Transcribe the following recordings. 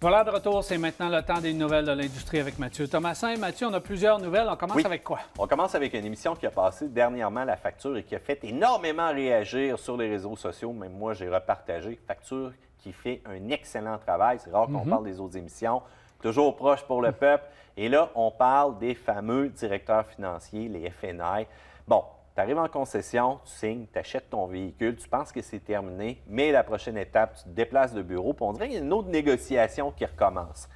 Voilà, de retour, c'est maintenant le temps des nouvelles de l'industrie avec Mathieu Thomasin. Mathieu, on a plusieurs nouvelles. On commence avec quoi? On commence avec une émission qui a passé dernièrement la facture et qui a fait énormément réagir sur les réseaux sociaux. Même moi, j'ai repartagé. Facture qui fait un excellent travail. C'est rare qu'on parle des autres émissions. Toujours proche pour le peuple. Et là, on parle des fameux directeurs financiers, les FNI. Bon, tu arrives en concession, tu signes, tu achètes ton véhicule, tu penses que c'est terminé, mais la prochaine étape, tu te déplaces de bureau, puis on dirait qu'il y a une autre négociation qui recommence.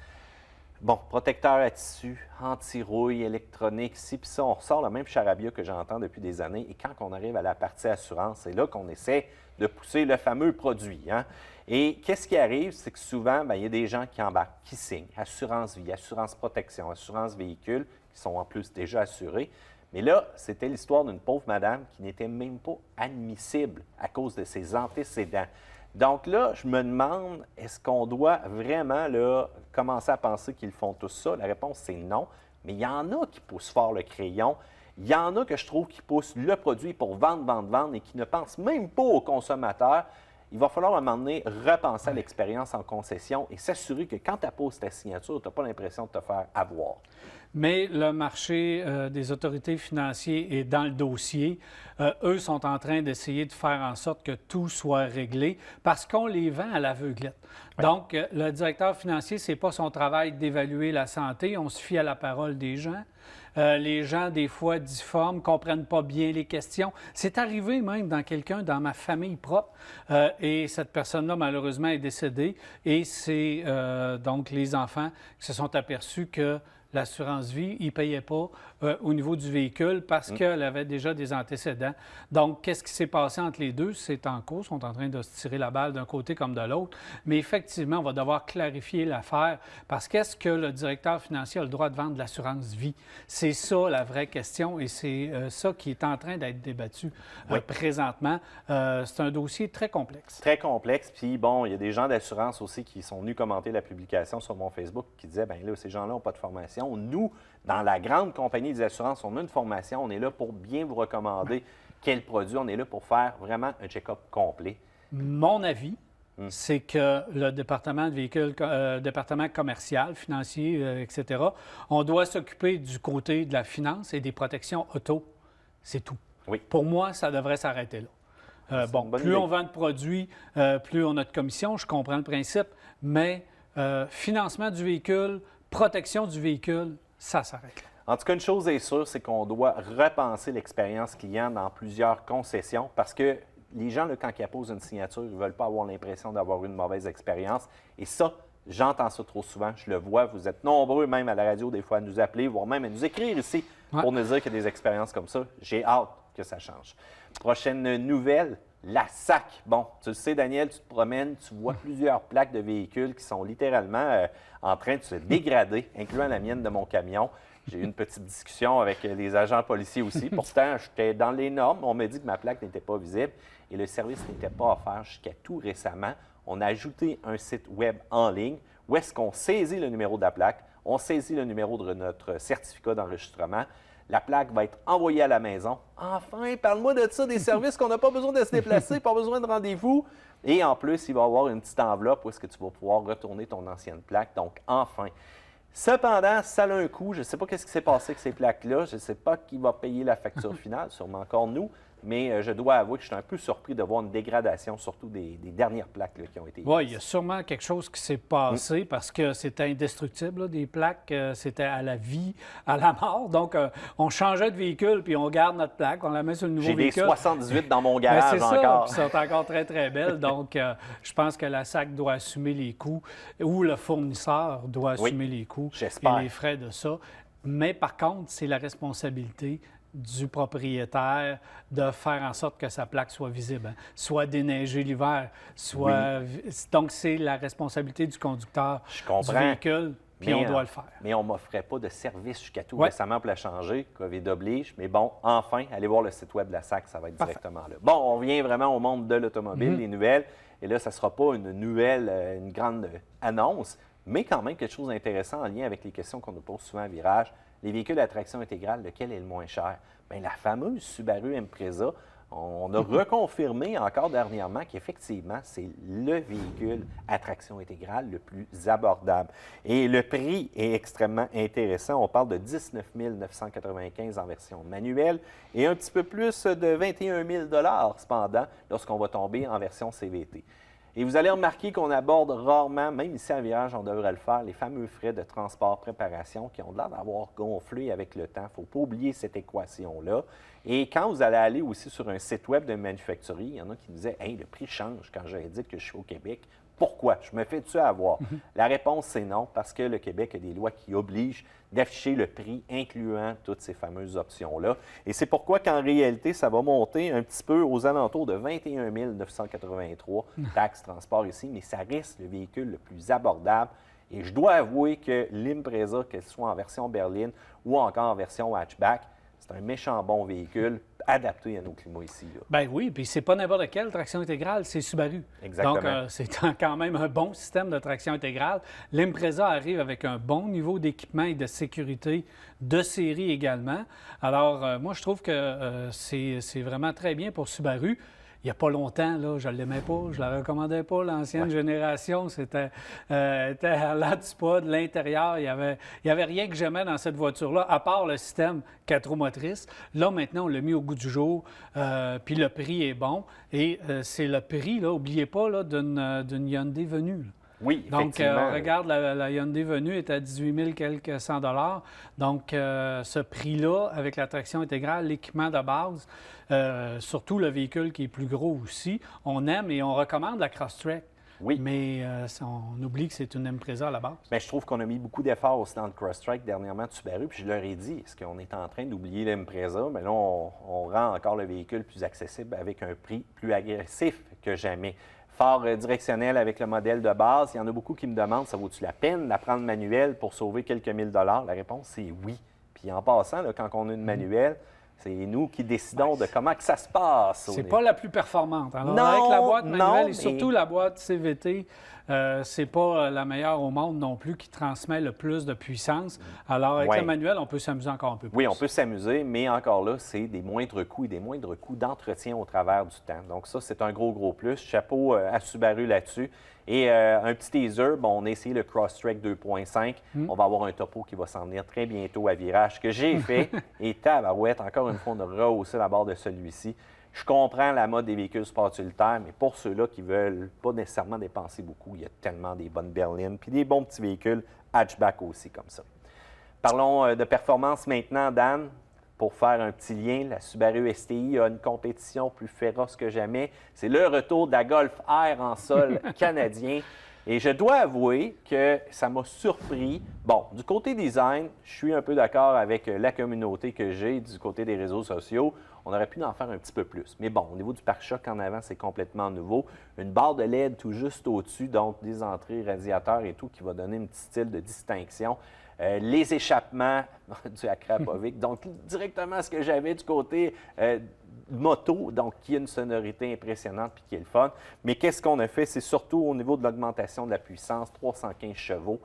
Bon, protecteur à tissu, anti-rouille, électronique, ci, puis ça, on ressort le même charabia que j'entends depuis des années. Et quand on arrive à la partie assurance, c'est là qu'on essaie de pousser le fameux produit. Hein? Et qu'est-ce qui arrive? C'est que souvent, il y a des gens qui embarquent, qui signent assurance vie, assurance protection, assurance véhicule, qui sont en plus déjà assurés. Mais là, c'était l'histoire d'une pauvre madame qui n'était même pas admissible à cause de ses antécédents. Donc là, je me demande, est-ce qu'on doit vraiment là, commencer à penser qu'ils font tout ça? La réponse, c'est non. Mais il y en a qui poussent fort le crayon. Il y en a que je trouve qui poussent le produit pour vendre, vendre, vendre et qui ne pensent même pas aux consommateurs. Il va falloir à un moment donné repenser à l'expérience en concession et s'assurer que quand tu apposes ta signature, tu n'as pas l'impression de te faire avoir. Mais le marché des autorités financières est dans le dossier. Eux sont en train d'essayer de faire en sorte que tout soit réglé parce qu'on les vend à l'aveuglette. Oui. Donc, le directeur financier, ce n'est pas son travail d'évaluer la santé. On se fie à la parole des gens. Les gens, des fois, difforment, ne comprennent pas bien les questions. C'est arrivé même dans ma famille propre. Et cette personne-là, malheureusement, est décédée. Et c'est donc les enfants qui se sont aperçus que l'assurance vie, ils ne payaient pas au niveau du véhicule parce qu'elle avait déjà des antécédents. Donc, qu'est-ce qui s'est passé entre les deux? C'est en cours, ils sont en train de se tirer la balle d'un côté comme de l'autre. Mais effectivement, on va devoir clarifier l'affaire parce qu'est-ce que le directeur financier a le droit de vendre de l'assurance vie? C'est ça la vraie question et c'est ça qui est en train d'être débattu présentement. C'est un dossier très complexe. Très complexe. Puis bon, il y a des gens d'assurance aussi qui sont venus commenter la publication sur mon Facebook qui disaient, bien là, ces gens-là n'ont pas de formation. Nous, dans la grande compagnie des assurances, on a une formation. On est là pour bien vous recommander quel produit. On est là pour faire vraiment un check-up complet. Mon avis, c'est que le département de véhicules, département commercial, financier, etc., on doit s'occuper du côté de la finance et des protections auto. C'est tout. Oui. Pour moi, ça devrait s'arrêter là. Plus on vend de produits, plus on a de commissions. Je comprends le principe, mais financement du véhicule, protection du véhicule, ça s'arrête là. En tout cas, une chose est sûre, c'est qu'on doit repenser l'expérience client dans plusieurs concessions parce que les gens, là, quand ils apposent une signature, ils ne veulent pas avoir l'impression d'avoir une mauvaise expérience. Et ça, j'entends ça trop souvent. Je le vois. Vous êtes nombreux, même à la radio, des fois, à nous appeler, voire même à nous écrire ici pour nous dire qu'il y a des expériences comme ça. J'ai hâte que ça change. Prochaine nouvelle, la SAC. Bon, tu le sais, Daniel, tu te promènes, tu vois plusieurs plaques de véhicules qui sont littéralement en train de se dégrader, incluant la mienne de mon camion. J'ai eu une petite discussion avec les agents policiers aussi. Pourtant, j'étais dans les normes. On m'a dit que ma plaque n'était pas visible et le service n'était pas offert jusqu'à tout récemment. On a ajouté un site web en ligne où est-ce qu'on saisit le numéro de la plaque, on saisit le numéro de notre certificat d'enregistrement. La plaque va être envoyée à la maison. Enfin, parle-moi de ça, des services qu'on n'a pas besoin de se déplacer, pas besoin de rendez-vous. Et en plus, il va y avoir une petite enveloppe où est-ce que tu vas pouvoir retourner ton ancienne plaque. Donc, enfin. Cependant, ça a un coût. Je ne sais pas ce qui s'est passé avec ces plaques-là. Je ne sais pas qui va payer la facture finale, sûrement encore nous. Mais je dois avouer que je suis un peu surpris de voir une dégradation, surtout des dernières plaques là, qui ont été émises. Oui, il y a sûrement quelque chose qui s'est passé parce que c'était indestructible, là, des plaques. C'était à la vie, à la mort. Donc, on changeait de véhicule puis on garde notre plaque, on la met sur le nouveau véhicule. J'ai des 78 dans mon garage encore. C'est ça, puis elles sont encore très, très belles. Donc, je pense que la SAC doit assumer les coûts ou le fournisseur doit assumer les coûts et les frais de ça. Mais par contre, c'est la responsabilité du propriétaire de faire en sorte que sa plaque soit visible, hein. Soit déneigée l'hiver, soit... Donc, c'est la responsabilité du conducteur du véhicule, puis on doit le faire. Mais on ne m'offrait pas de service jusqu'à tout récemment pour la changer, COVID oblige. Mais bon, enfin, allez voir le site web de la SAC, ça va être directement là. Bon, on vient vraiment au monde de l'automobile, les nouvelles. Et là, ça ne sera pas une nouvelle, une grande annonce, mais quand même quelque chose d'intéressant en lien avec les questions qu'on nous pose souvent à Virage. Les véhicules à traction intégrale, lequel est le moins cher? Bien, la fameuse Subaru Impreza. On a reconfirmé encore dernièrement qu'effectivement, c'est le véhicule à traction intégrale le plus abordable. Et le prix est extrêmement intéressant. On parle de 19 995 en version manuelle et un petit peu plus de 21 000 cependant lorsqu'on va tomber en version CVT. Et vous allez remarquer qu'on aborde rarement, même ici à Virage, on devrait le faire, les fameux frais de transport, préparation qui ont l'air d'avoir gonflé avec le temps. Il ne faut pas oublier cette équation-là. Et quand vous allez aller aussi sur un site web de manufacturier, il y en a qui disaient « Hey, le prix change quand j'indique que je suis au Québec. Pourquoi? Je me fais-tu avoir? » La réponse, c'est non, parce que le Québec a des lois qui obligent d'afficher le prix incluant toutes ces fameuses options-là. Et c'est pourquoi qu'en réalité, ça va monter un petit peu aux alentours de 21 983 taxes transport ici, mais ça reste le véhicule le plus abordable. Et je dois avouer que l'Impreza, qu'elle soit en version berline ou encore en version hatchback, c'est un méchant bon véhicule adapté à nos climats ici. Bien oui, puis c'est pas n'importe quelle traction intégrale, c'est Subaru. Exactement. Donc, c'est quand même un bon système de traction intégrale. L'Impreza arrive avec un bon niveau d'équipement et de sécurité de série également. Alors, moi, je trouve que c'est vraiment très bien pour Subaru. Il n'y a pas longtemps, là, je ne l'aimais pas, je ne la recommandais pas. L'ancienne génération, était à l'antipode, l'intérieur. Il y avait rien que j'aimais dans cette voiture-là, à part le système 4 roues motrices. Là, maintenant, on l'a mis au goût du jour, puis le prix est bon. Et c'est le prix, là, n'oubliez pas, là, d'une Hyundai Venue. Là. Oui, donc, effectivement. regarde, la Hyundai Venue est à 18 000 quelques cent $. Donc, ce prix-là, avec la traction intégrale, l'équipement de base, surtout le véhicule qui est plus gros aussi, on aime et on recommande la Crosstrek. Oui. Mais on oublie que c'est une Impreza à la base. Bien, je trouve qu'on a mis beaucoup d'efforts aussi dans le Crosstrek dernièrement de Subaru. Puis je leur ai dit, est-ce qu'on est en train d'oublier l'Impreza? Bien là, on rend encore le véhicule plus accessible avec un prix plus agressif que jamais. Phare directionnel avec le modèle de base. Il y en a beaucoup qui me demandent, ça vaut-tu la peine d'apprendre manuel pour sauver quelques $1000? La réponse, c'est oui. Puis en passant, là, quand on a une manuelle, c'est nous qui décidons de comment que ça se passe. C'est pas la plus performante. Alors, non, avec la boîte manuelle et surtout mais... la boîte CVT, c'est pas la meilleure au monde non plus qui transmet le plus de puissance. Alors, avec la manuelle, on peut s'amuser encore un peu plus. Oui, on peut s'amuser, mais encore là, c'est des moindres coûts et des moindres coûts d'entretien au travers du temps. Donc ça, c'est un gros plus. Chapeau à Subaru là-dessus. Et un petit teaser, bon, on a essayé le Crosstrek 2.5. On va avoir un topo qui va s'en venir très bientôt à Virage, que j'ai fait. Et tabarouette, encore une fois, on a rehaussé la barre de celui-ci. Je comprends la mode des véhicules sport utilitaires, mais pour ceux-là qui ne veulent pas nécessairement dépenser beaucoup, il y a tellement des bonnes berlines, puis des bons petits véhicules hatchback aussi comme ça. Parlons de performance maintenant, Dan. Pour faire un petit lien, la Subaru STI a une compétition plus féroce que jamais. C'est le retour de la Golf R en sol canadien. Et je dois avouer que ça m'a surpris. Bon, du côté design, je suis un peu d'accord avec la communauté que j'ai du côté des réseaux sociaux. On aurait pu en faire un petit peu plus. Mais bon, au niveau du pare-choc en avant, c'est complètement nouveau. Une barre de LED tout juste au-dessus, donc des entrées radiateurs et tout, qui va donner un petit style de distinction. Les échappements du Akrapovic, donc directement ce que j'avais du côté moto, donc qui a une sonorité impressionnante puis qui est le fun. Mais qu'est-ce qu'on a fait? C'est surtout au niveau de l'augmentation de la puissance, 315 chevaux.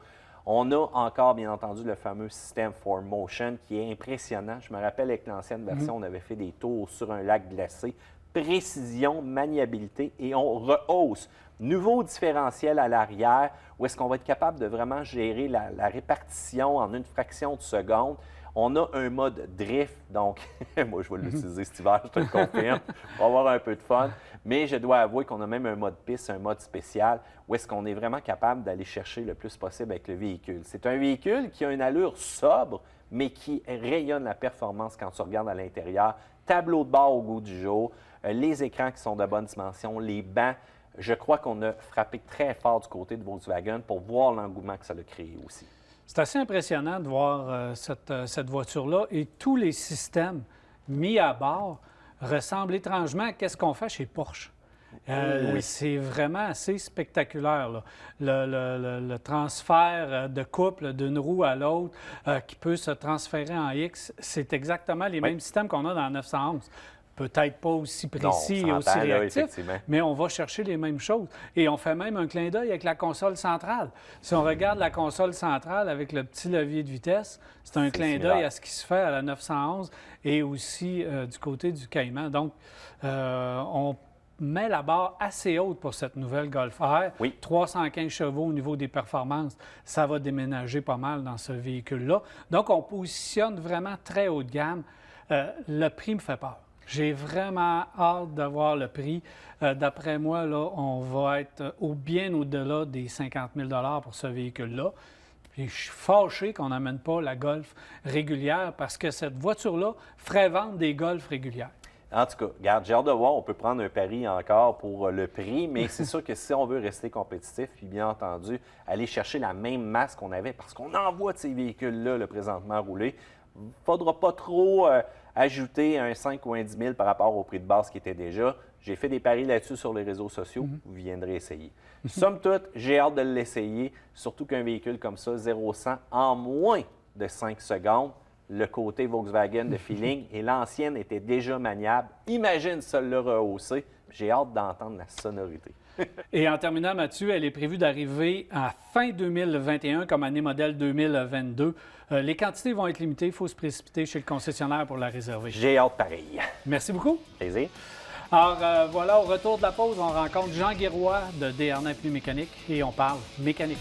On a encore, bien entendu, le fameux système 4Motion qui est impressionnant. Je me rappelle avec l'ancienne version, on avait fait des tours sur un lac glacé. Précision, maniabilité et on rehausse. Nouveau différentiel à l'arrière où est-ce qu'on va être capable de vraiment gérer la répartition en une fraction de seconde. On a un mode drift, donc moi je vais l'utiliser cet hiver, je te le confirme, pour avoir un peu de fun. Mais je dois avouer qu'on a même un mode piste, un mode spécial, où est-ce qu'on est vraiment capable d'aller chercher le plus possible avec le véhicule. C'est un véhicule qui a une allure sobre, mais qui rayonne la performance quand tu regardes à l'intérieur. Tableau de bord au goût du jour, les écrans qui sont de bonne dimension, les bancs. Je crois qu'on a frappé très fort du côté de Volkswagen pour voir l'engouement que ça a créé aussi. C'est assez impressionnant de voir cette voiture-là et tous les systèmes mis à bord ressemblent étrangement à ce qu'on fait chez Porsche. Oui. C'est vraiment assez spectaculaire, là. Le transfert de couple d'une roue à l'autre qui peut se transférer en X, c'est exactement les mêmes systèmes qu'on a dans la 911. peut-être pas aussi précis Non, et on aussi s'entend, là, réactif, effectivement. mais on va chercher les mêmes choses. Et on fait même un clin d'œil avec la console centrale. Si on regarde la console centrale avec le petit levier de vitesse, c'est un clin similaire. d'œil à ce qui se fait à la 911 et aussi du côté du Cayman. Donc, on met la barre assez haute pour cette nouvelle Golf R. Oui. 315 chevaux au niveau des performances, ça va déménager pas mal dans ce véhicule-là. Donc, on positionne vraiment très haut de gamme. Le prix me fait peur. J'ai vraiment hâte d'avoir le prix. D'après moi, là, on va être bien au-delà des 50 000 pour ce véhicule-là. Puis je suis fâché qu'on n'amène pas la Golf régulière parce que cette voiture-là ferait vendre des Golf régulières. En tout cas, regarde, j'ai hâte de voir, on peut prendre un pari encore pour le prix, mais c'est sûr que si on veut rester compétitif, puis bien entendu, aller chercher la même masse qu'on avait, parce qu'on envoie de ces véhicules-là le présentement rouler, il ne faudra pas trop ajouter un 5 ou un 10 000 par rapport au prix de base qui était déjà. J'ai fait des paris là-dessus sur les réseaux sociaux, vous viendrez essayer. Somme toute, j'ai hâte de l'essayer, surtout qu'un véhicule comme ça, 0-100 en moins de 5 secondes, le côté Volkswagen de feeling, et l'ancienne était déjà maniable. Imagine celle-là rehaussée. J'ai hâte d'entendre la sonorité. Et en terminant, Mathieu, elle est prévue d'arriver à fin 2021 comme année modèle 2022. Les quantités vont être limitées. Il faut se précipiter chez le concessionnaire pour la réserver. J'ai hâte pareil. Merci beaucoup. Plaisir. Alors voilà, au retour de la pause, on rencontre Jean Guéroy de Desharnais Pneus Mécanique et on parle mécanique.